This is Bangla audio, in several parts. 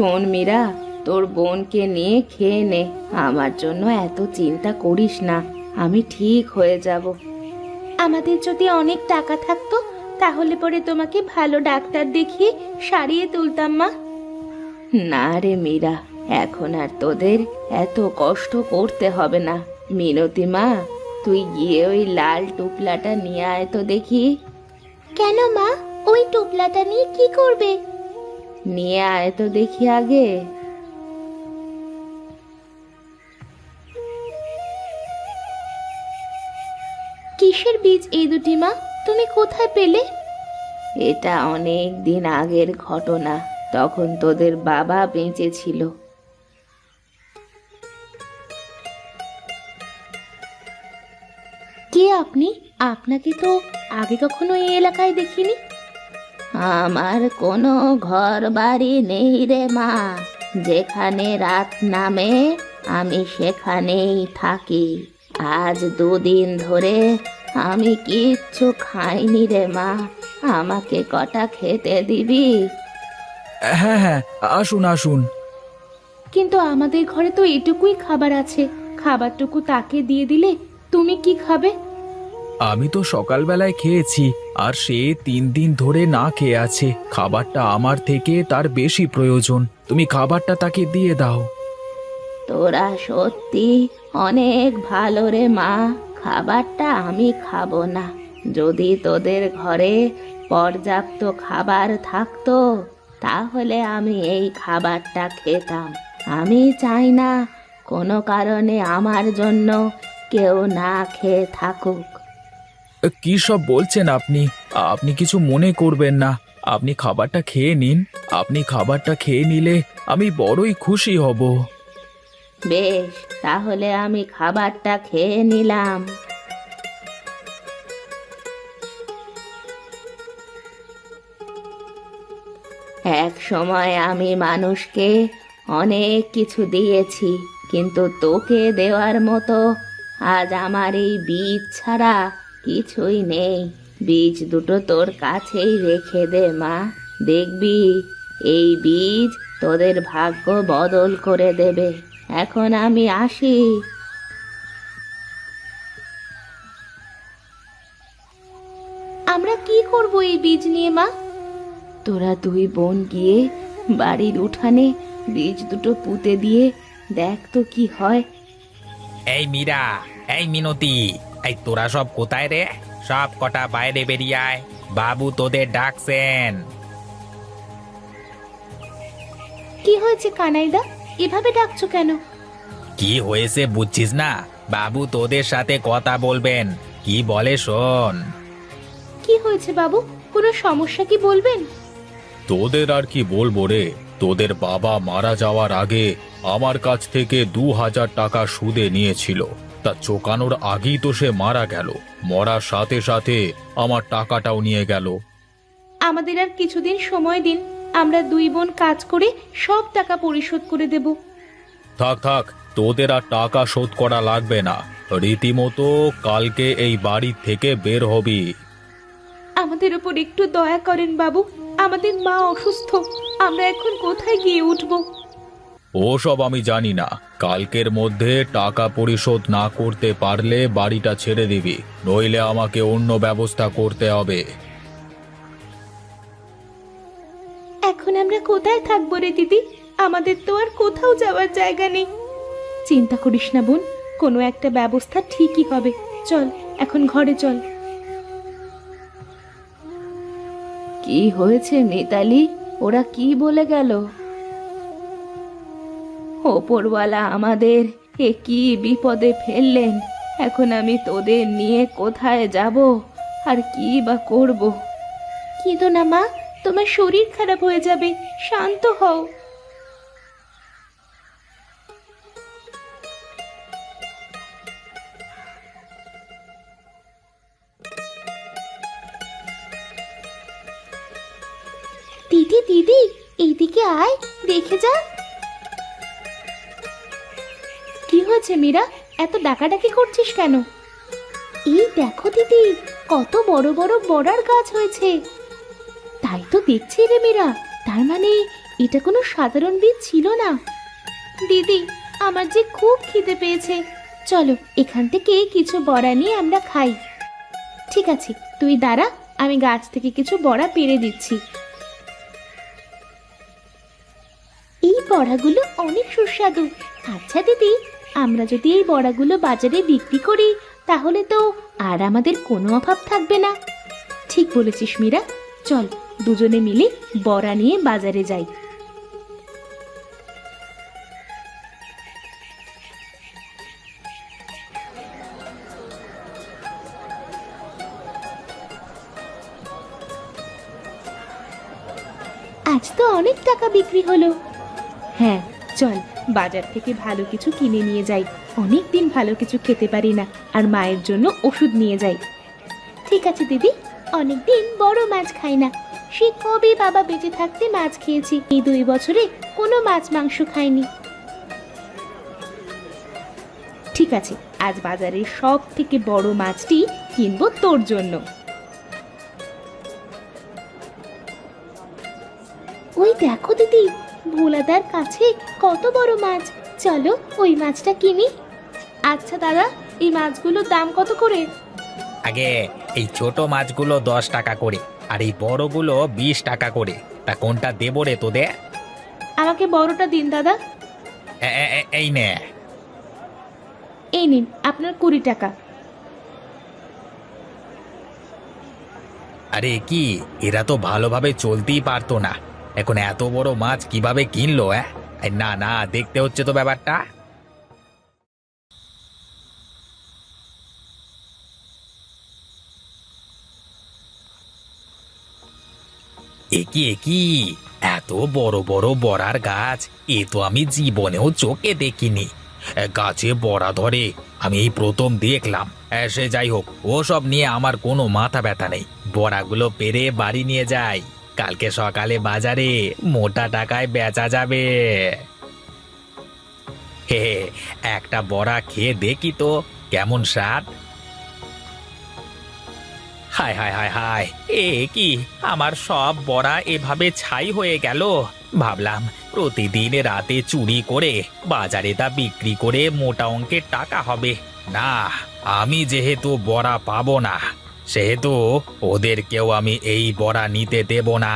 শোন মীরা, তোর বোনকে নিয়ে খেয়ে নে। আমার জন্য এত চিন্তা করিস না, আমি ঠিক হয়ে যাব। আমাদের যদি অনেক টাকা থাকতো তাহলে পরে তোমাকে ভালো ডাক্তার দেখিয়ে সারিয়ে তুলতাম মা। না রে মীরা, এখন আর তোদের এত কষ্ট করতে হবে না। মিনতি মা, তুই গিয়ে ওই লাল টুপলাটা নিয়ে আয় তো দেখি। কেন মা, ওই টুপলাটা নিয়ে কি করবে? নিয়ে আয় তো দেখি আগে। কিসের বীজ এই দুটি মা, তুমি কোথায় পেলে? এটা অনেক দিন আগের ঘটনা, তখন তোদের বাবা বেঁচে ছিল। কে আপনি? আপনাকে তো আগে কখনো এই এলাকায় দেখিনি। আমার কোনো ঘর বাড়ি নেই রে মা, যেখানে রাত নামে আমি সেখানেই থাকি। আজ দুদিন ধরে আমি কিচ্ছু খাইনি রে মা, আমাকে কটা খেতে দিবি? হ্যাঁ হ্যাঁ, আসুন আসুন। কিন্তু আমাদের ঘরে তো এটুকুই খাবার আছে, খাবারটুকু তাকে দিয়ে দিলে তুমি কি খাবে? আমি তো সকালবেলায় খেয়েছি, আর সে 3 দিন ধরে না খেয়ে আছে। খাবারটা আমার থেকে তার বেশি প্রয়োজন, তুমি খাবারটা তাকে দিয়ে দাও। তোরা সত্যি অনেক ভালো রে মা, খাবারটা আমি খাবো না। যদি তোদের ঘরে পর্যাপ্ত খাবার থাকতো তাহলে আমি এই খাবারটা খেতাম। আমি চাই না কোনো কারণে আমার জন্য কেউ না খেয়ে থাকুক। কি সব বলছেন আপনি? আপনি কিছু মনে করবেন না, আপনি খাবারটা খেয়ে নিন। আপনি খাবারটা খেয়ে নিলে আমি বড়ই খুশি হব। বেশ, তাহলে আমি খাবারটা খেয়ে নিলাম। এক সময় আমি মানুষকে অনেক কিছু দিয়েছি, কিন্তু তোকে দেওয়ার মতো আজ আমার এই বীজ ছাড়া কিছুই নেই। বীজ দুটো তোর কাছেই রেখে দে মা, দেখবি এই বীজ তোদের ভাগ্য বদল করে দেবে। এখন আমি আসি। আমরা কি করব এই বীজ নিয়ে মা? তোরা দুই বোন গিয়ে বাড়ির উঠানে বীজ দুটো পুঁতে দিয়ে দেখ তো কি হয়। এই মীরা, এই মিনতি, এই তোরা সব কোথায় রে? সব কটা বাইরে বেরিয়ে আয়, বাবু তোদের ডাকছেন। কি হয়েছে কানাইদা, এভাবে ডাকছো কেন? কি হয়েছে বুঝছিস না? বাবু তোদের সাথে কথা বলবেন, কি বলে শোন। কি হয়েছে বাবু, কোনো সমস্যা কি বলবেন? তোদের আর কি বলবো রে, তোদের বাবা মারা যাওয়ার আগে আমার কাছ থেকে 2000 টাকা সুদে নিয়েছিল। তা চোকানোর আগেই তো সে মারা গেল, মরার সাথে সাথে আমার টাকাটাও নিয়ে গেল। আমাদের আর কিছুদিন সময় দিন, আমরা দুই বোন কাজ করে সব টাকা পরিশোধ করে দেব। থাক থাক, তোদের আর টাকা শোধ করা লাগবে না, রীতিমতো কালকে এই বাড়ি থেকে বের হবি। আমাদের উপর একটু দয়া করেন বাবু, আমাদের মা অসুস্থ, আমরা এখন কোথায় গিয়ে উঠব? ওসব আমি জানি না, কালকের মধ্যে টাকা পরিশোধ না করতে পারলে বাড়িটা ছেড়ে দিবি, নইলে আমাকে অন্য ব্যবস্থা করতে হবে। এখন আমরা কোথায় থাকবো রে দিদি? আমাদের তো আর কোথাও যাওয়ার জায়গা নেই। চিন্তা করিস না বোন, কোনো একটা ব্যবস্থা ঠিকই হবে। চল এখন ঘরে চল। কি হয়েছে মিতালি, ওরা কি বলে গেল? ওপরওয়ালা আমাদের এ কি বিপদে ফেললেন। এখন আমি তোদের নিয়ে কোথায় যাব আর কি বা করব? কেঁদো না মা, তোমার শরীর খারাপ হয়ে যাবে, শান্ত হও। দিদি দিদি, এইদিকে আয়, দেখে যা। কি হয়েছে মীরা, এত ডাকাডাকি করছিস কেন? এই দেখো দিদি, কত বড় বড় বড়ার গাছ হয়েছে। তাই তো দেখছি রে মীরা, তার মানে এটা কোনো সাধারণ বীজ ছিল না। দিদি, আমার যে খুব খিদে পেয়েছে, চলো এখান থেকে কিছু বড়া নিয়ে আমরা খাই। ঠিক আছে, তুই দাঁড়া, আমি গাছ থেকে কিছু বড়া পেড়ে দিচ্ছি। এই বড়াগুলো অনেক সুস্বাদু। আচ্ছা দিদি, আমরা যদি এই বড়াগুলো বাজারে বিক্রি করি তাহলে তো আর আমাদের কোনো অভাব থাকবে না। ঠিক বলেছিস মীরা, চল দুজনে মিলে বড়া নিয়ে বাজারে যাই। আজ তো অনেক টাকা বিক্রি হলো। হ্যাঁ, চল বাজার থেকে ভালো কিছু কিনে নিয়ে যাই। অনেক দিন ভালো কিছু খেতে পারি না, আর মায়ের জন্য ওষুধ নিয়ে যাই। ঠিক আছে দিদি, অনেক দিন বড় মাছ খাই না। সে কবে বাবা বেঁচে থাকতে মাছ খেয়েছি, এই 2 বছরে কোনো মাছ মাংস খাইনি। ঠিক আছে, আজ বাজারের সব থেকে বড় মাছটি কিনবো তোর জন্য। ওই দেখো দিদি, ভোলাদার কাছে কত বড় মাছ, চলো ওই মাছটা কিনি। আচ্ছা দাদা, এই মাছগুলোর দাম কত করে? আগে এই ছোট মাছগুলো 10 টাকা করে, আর এই বড়গুলো 20 টাকা করে। তা কোনটা দেবো রে তোদের? আমাকে বড়টা দিন দাদা। এই নে। এই নিন আপনার 20 টাকা। আরে কি, এরা তো ভালোভাবে চলতেই পারতো না, এখন এত বড় মাছ কিভাবে কিনলো? না না, দেখতে হচ্ছে তো ব্যাপারটা। একি এত বড় বড় বড়ার গাছ, এ তো আমি জীবনেও চোখে দেখিনি। গাছে বড়া ধরে আমি এই প্রথম দেখলাম। সে যাই হোক, ও সব নিয়ে আমার কোনো মাথা ব্যথা নেই। বড়াগুলো পেরে বাড়ি নিয়ে যাই, কালকে সকালে বাজারে মোটা টাকায় বেচা যাবে। হে, একটা বড়া খেয়ে দেখি তো কেমন স্বাদ। হায় হায় হায় হায়, এ কি, আমার সব বড়া এভাবে ছাই হয়ে গেল। ভাবলাম প্রতিদিন রাতে চুরি করে বাজারে তা বিক্রি করে মোটা অঙ্কের টাকা হবে। না, আমি যেহেতু বড়া পাবো না, সেহেতু ওদেরকেও আমি এই বড়া নিতে দেব না।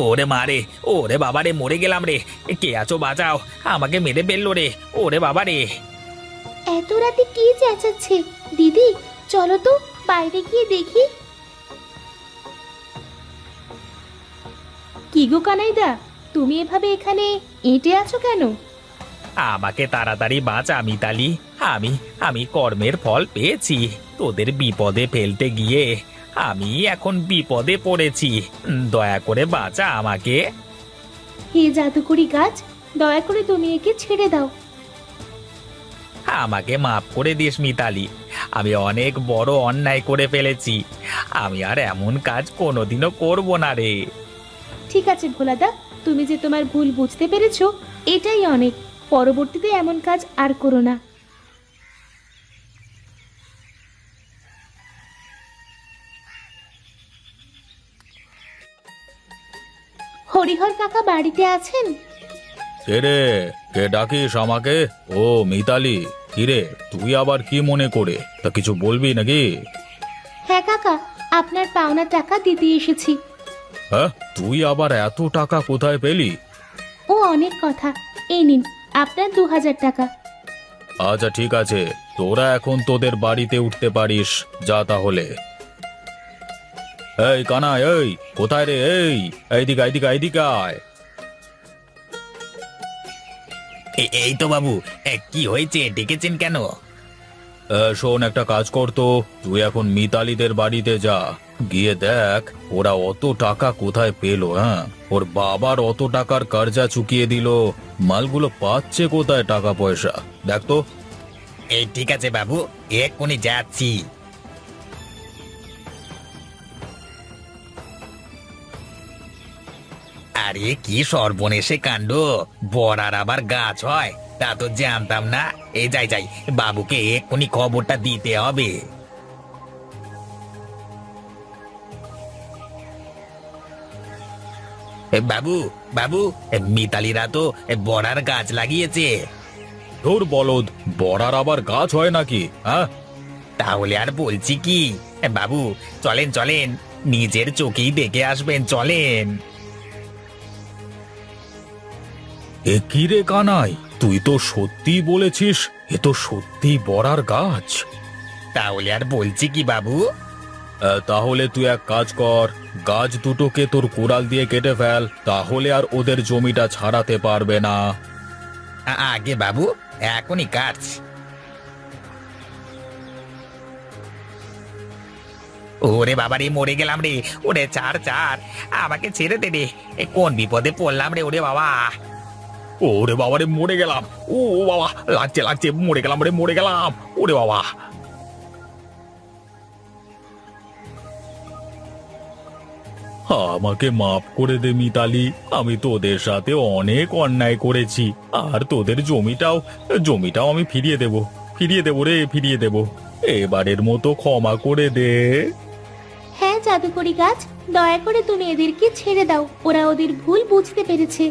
ওরে মারে, ওরে বাবারে, মরে গেলাম রে। কে আছো, বাঁচাও, আমাকে মেরে ফেললো রে। ওরে বাবারে। এত রাতে কি চেঁচাচ্ছে? দিদি চলো তো বাইরে গিয়ে দেখি। কি গো কানাইদা, তুমি এভাবে এখানে এঁটে আছো কেন? আমাকে তাড়াতাড়ি বাঁচা মিতালি, আমি আমি কর্মের ফল পেয়েছি। তোদের বিপদে ফেলতে গিয়ে আমি এখন বিপদে পড়েছি। দয়া করে বাঁচা আমাকে। হে জাদুকরি গাছ, দয়া করে তুমি একে ছেড়ে দাও। আমাকে মাফ করে দিস মিতালি, আমি অনেক বড় অন্যায় করে ফেলেছি। আমি আর এমন কাজ কোনোদিনও করব না রে। ঠিক আছে ভোলাদা, তুমি যে তোমার ভুল বুঝতে পেরেছো এটাই অনেক। পরবর্তীতে এমন কাজ আর করো না। হরিহর কাকা বাড়িতে আছেন? কে রে, কে ডাকিস আমাকে? ও মিতালি, কিরে তুই আবার কি মনে করে? তা কিছু বলবি নাকি? হ্যাঁ কাকা, আপনার পাওনা টাকা দিতে এসেছি। হ্যাঁ, তুই আবার এত টাকা কোথায় পেলি? ও অনেক কথা, এই নিন আপনার 2000 টাকা। আচ্ছা ঠিক আছে, তোরা এখন তোদের বাড়িতে উঠতে পারিস, যা তাহলে। এই কানাই, এই কোথায় রে? এইদিকে এইদিকে এইদিকে আয়। এই তো বাবু, কি হয়েছে, ডেকেছেন কেন? শোন, একটা কাজ করতো, তুই এখন মিতালিদের বাড়িতে যা, গিয়ে দেখ ওরা অত টাকা কোথায় পেলো। হ্যাঁ, ওর বাবার অত টাকার কর্জা চুকিয়ে দিল, মালগুলো পাচ্ছে কোথায় টাকা পয়সা, দেখ তো। এই ঠিক আছে বাবু, এক্ষুনি যাচ্ছি। আরে কি সর্বনেশে কাণ্ড, বড়ার আবার গাছ হয়? তা তো জানতাম না। এই যাই যাই, বাবুকে এক্ষুনি খবরটা দিতে হবে। বাবু, বাবু, মিতালিরা তো বড়ার গাছ লাগিয়েছে। তোর বলদ, বড়ার আবার গাছ হয় নাকি? হ্যাঁ, তাহলে আর বলছি কি, বাবু চলেন চলেন, নিজের চোখেই দেখে আসবেন, চলেন। এ কি রে কানাই, তুই তো সত্যি বলেছিস, এ তো সত্যি বড়ার গাছ। তাহলে আর বলছি কি বাবু। তাহলে তুই এক কাজ কর, গাছ দুটোকে তোর কুড়াল দিয়ে কেটে ফেল, তাহলে আর ওদের জমিটা ছাড়াতে পারবে না। আগে বাবু, এখনই কাটছি। ওরে বাবা রে, মরে গেলাম রে। ওরে ছাড় ছাড়, আমাকে ছেড়ে দে রে। কোন বিপদে পড়লাম রে, ওরে বাবা। ওরে বাবা রে, মরে গেলাম। ও বাবা, লাগছে লাগছে, মরে গেলাম রে, মরে গেলাম। ওরে বাবা, আমাকে মাফ করে দে মিতালি, আমি তোদের সাথে অনেক অন্যায় করেছি। আর তোদের জমিটাও আমি ফিরিয়ে দেবো রে, ফিরিয়ে দেবো। এবারের মতো ক্ষমা করে দে। হ্যাঁ জাদুকরি গাছ, দয়া করে তুমি এদেরকে ছেড়ে দাও, ওরা ওদের ভুল বুঝতে পেরেছে।